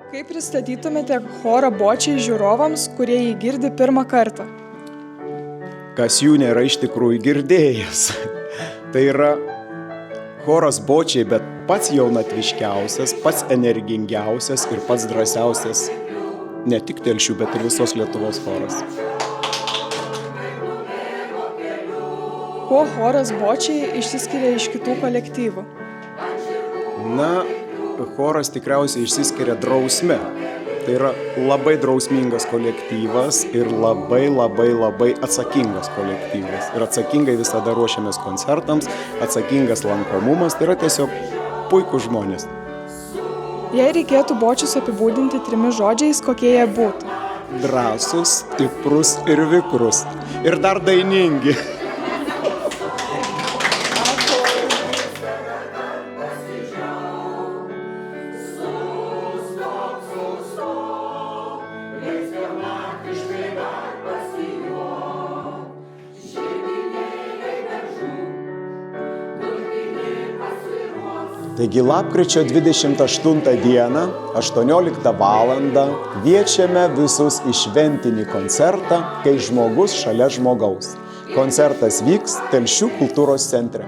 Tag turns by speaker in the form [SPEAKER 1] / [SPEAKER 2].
[SPEAKER 1] Kaip pristatytumėte chorą Bočiai žiūrovams, kurie jį girdi pirmą kartą?
[SPEAKER 2] Kas jų nėra iš tikrųjų girdėjęs. Tai yra choras Bočiai, bet pats jaunatviškiausias, pats energingiausias ir pats drąsiausias ne tik Telšių, bet ir visos Lietuvos choras.
[SPEAKER 1] Kuo choras Bočiai išsiskiria iš kitų kolektyvų?
[SPEAKER 2] Na, choras tikriausiai išsiskiria drausme. Tai yra labai drausmingas kolektyvas ir labai atsakingas kolektyvas. Ir atsakingai visada ruošiamės koncertams, atsakingas lankomumas, tai yra tiesiog puikūs žmonės.
[SPEAKER 1] Jei reikėtų Bočius apibūdinti 3 žodžiais, kokie jie būtų?
[SPEAKER 2] Drąsus, stiprus ir vikrus. Ir dar dainingi. Taigi lapkričio 28 dieną, 18 valandą, kviečiame visus į šventinį koncertą, kai žmogus šalia žmogaus. Koncertas vyks Telšių kultūros centre.